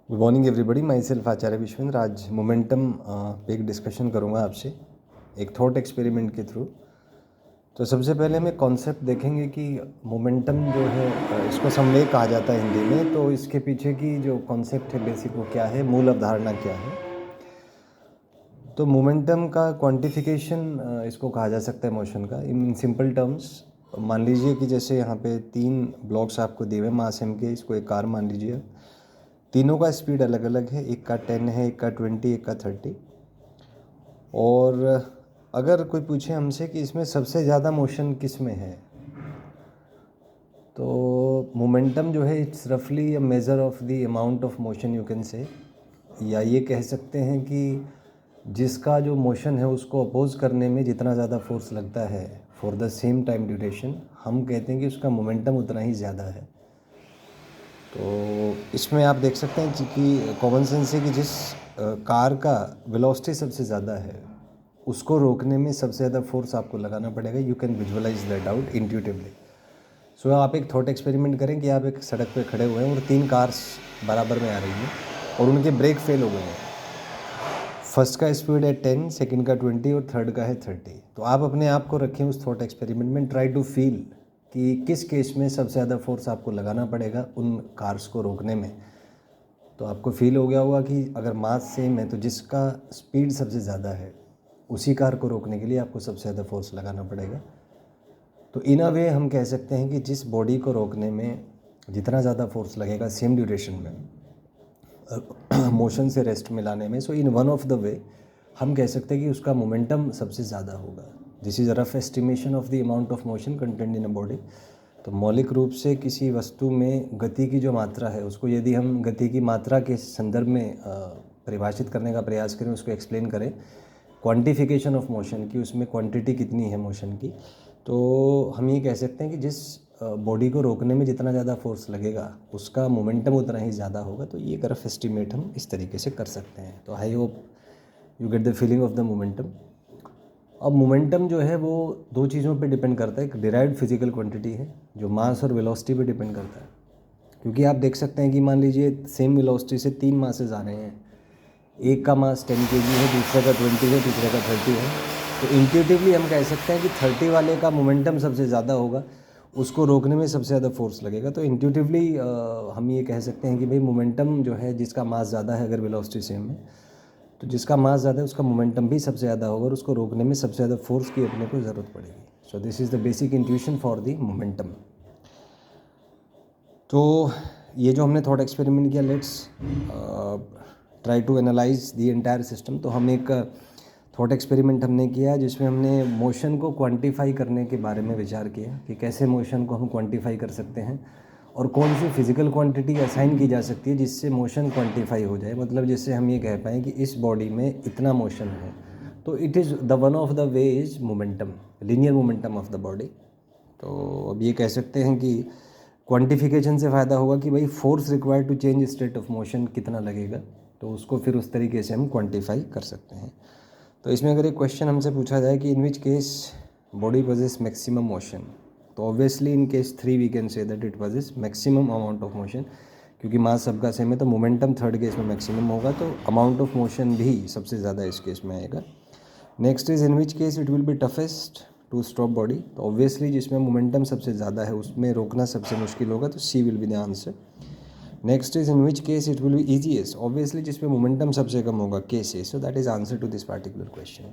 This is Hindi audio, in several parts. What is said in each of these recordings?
Good morning everybody, myself Acharya Vishwendra. आज मोमेंटम पे एक डिस्कशन करूँगा आपसे एक थॉट एक्सपेरिमेंट के थ्रू। तो सबसे पहले हम एक कॉन्सेप्ट देखेंगे कि मोमेंटम जो है इसको समय कहा जाता है हिंदी में। तो इसके पीछे की जो कॉन्सेप्ट है बेसिक वो क्या है, मूल अवधारणा क्या है। तो मोमेंटम का क्वांटिफिकेशन इसको कहा जा सकता है मोशन का इन सिंपल टर्म्स। मान लीजिए कि जैसे यहाँ पे 3 ब्लॉक्स आपको दिए हुए मास एम के, इसको एक कार मान लीजिए। तीनों का स्पीड अलग अलग है, एक का 10 है, एक का 20, एक का 30। और अगर कोई पूछे हमसे कि इसमें सबसे ज़्यादा मोशन किस में है, तो मोमेंटम जो है इट्स रफली a measure of the amount of motion you can say, या ये कह सकते हैं कि जिसका जो मोशन है उसको अपोज करने में जितना ज़्यादा फोर्स लगता है for the same time duration, हम कहते हैं कि उसका मोमेंटम उतना ही ज़्यादा है। तो इसमें आप देख सकते हैं कि कॉमन सेंस है कि जिस कार का वेलोसिटी सबसे ज़्यादा है उसको रोकने में सबसे ज़्यादा फोर्स आपको लगाना पड़ेगा। You can visualise that out intuitively. So आप एक थॉट एक्सपेरिमेंट करें कि आप एक सड़क पे खड़े हुए हैं और 3 कार्स बराबर में आ रही हैं और उनके ब्रेक फेल हो गए हैं। फर्स्ट का स्पीड है 10, सेकंड का 20 और थर्ड का है 30। तो आप अपने आप को रखें उस थॉट एक्सपेरिमेंट में, ट्राई टू फील कि किस केस में सबसे ज़्यादा फोर्स आपको लगाना पड़ेगा उन कार्स को रोकने में। तो आपको फील हो गया होगा कि अगर मास सेम है तो जिसका स्पीड सबसे ज़्यादा है उसी कार को रोकने के लिए आपको सबसे ज़्यादा फोर्स लगाना पड़ेगा। तो इन अ वे हम कह सकते हैं कि जिस बॉडी को रोकने में जितना ज़्यादा फोर्स लगेगा सेम ड्यूरेशन में मोशन से रेस्ट में लाने में, so in one of the way हम कह सकते हैं कि उसका मोमेंटम सबसे ज़्यादा होगा। This is a rough estimation of the amount of motion content in a body. तो मौलिक रूप से किसी वस्तु में गति की जो मात्रा है उसको यदि हम गति की मात्रा के संदर्भ में परिभाषित करने का प्रयास करें, उसको एक्सप्लेन करें, क्वांटिफिकेशन ऑफ मोशन की, उसमें क्वांटिटी कितनी है मोशन की, तो हम ये कह सकते हैं कि जिस बॉडी को रोकने में जितना ज़्यादा फोर्स लगेगा उसका मोमेंटम उतना ही ज़्यादा होगा। तो ये रफ एस्टिमेट हम इस तरीके से कर सकते हैं। तो I hope you get the feeling of the momentum. अब मोमेंटम जो है वो 2 चीज़ों पे डिपेंड करता है। एक डिराइव्ड फिजिकल क्वांटिटी है जो मास और वेलोसिटी पे डिपेंड करता है। क्योंकि आप देख सकते हैं कि मान लीजिए सेम वेलोसिटी से 3 मासेस आ रहे हैं, एक का मास 10 kg है, दूसरे का 20 है, तीसरे का 30 है। तो इंट्यूटिवली हम कह सकते हैं कि 30 वाले का मोमेंटम सबसे ज़्यादा होगा, उसको रोकने में सबसे ज़्यादा फोर्स लगेगा। तो इंट्यूटिवली हम ये कह सकते हैं कि भाई मोमेंटम जो है जिसका मास ज़्यादा है, अगर वेलोसिटी सेम है तो जिसका मास ज़्यादा है उसका मोमेंटम भी सबसे ज़्यादा होगा और उसको रोकने में सबसे ज़्यादा फोर्स की अपने को ज़रूरत पड़ेगी। So this is the basic intuition for the momentum. तो ये जो हमने थॉट एक्सपेरिमेंट किया, let's try to analyse the entire system. तो हम एक थॉट एक्सपेरिमेंट हमने किया जिसमें हमने मोशन को क्वांटिफाई करने के बारे में विचार किया कि कैसे मोशन को हम क्वांटिफाई कर सकते हैं और कौन सी फिजिकल क्वांटिटी असाइन की जा सकती है जिससे मोशन क्वांटिफाई हो जाए। मतलब जिससे हम ये कह पाएँ कि इस बॉडी में इतना मोशन है। तो it is the one of the way is momentum, linear momentum of the body. तो अब ये कह सकते हैं कि क्वांटिफिकेशन से फ़ायदा होगा कि भाई force required to change state of motion कितना लगेगा, तो उसको फिर उस तरीके से हम क्वांटिफाई कर सकते हैं। तो इसमें अगर एक क्वेश्चन हमसे पूछा जाए कि in which case body possess maximum motion, तो obviously in case 3 we can say that it possess maximum amount of motion. क्योंकि मास सबका सेम है तो मोमेंटम थर्ड केस में मैक्सिमम होगा, तो अमाउंट ऑफ मोशन भी सबसे ज़्यादा इस केस में आएगा। Next is in which case it will be toughest to stop body. तो ऑब्वियसली जिसमें मोमेंटम सबसे ज़्यादा है उसमें रोकना सबसे मुश्किल होगा, तो C will be the answer. Next is in which case it will be easiest, obviously जिसमें मोमेंटम सबसे कम होगा, case A. So that is answer to this particular question.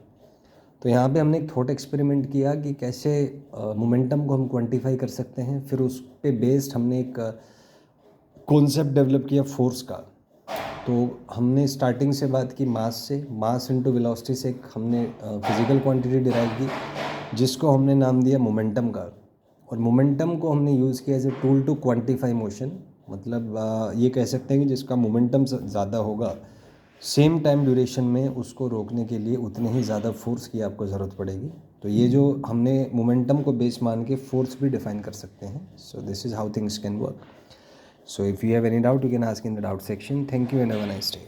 तो यहाँ पे हमने एक थॉट एक्सपेरिमेंट किया कि कैसे मोमेंटम को हम क्वांटिफाई कर सकते हैं। फिर उस पे बेस्ड हमने एक कॉन्सेप्ट डेवलप किया फोर्स का। तो हमने स्टार्टिंग से बात की मास से, मास इनटू वेलोसिटी से एक हमने फिजिकल क्वांटिटी डिराइव की जिसको हमने नाम दिया मोमेंटम का। और मोमेंटम को हमने यूज़ किया as a tool to quantify motion. मतलब ये कह सकते हैं कि जिसका मोमेंटम ज़्यादा होगा सेम टाइम ड्यूरेशन में उसको रोकने के लिए उतने ही ज़्यादा फोर्स की आपको ज़रूरत पड़ेगी। तो ये जो हमने मोमेंटम को बेस मान के फोर्स भी डिफाइन कर सकते हैं। सो this is how things can work. So if you have any doubt, you can ask in the doubt section. Thank you and have a nice day.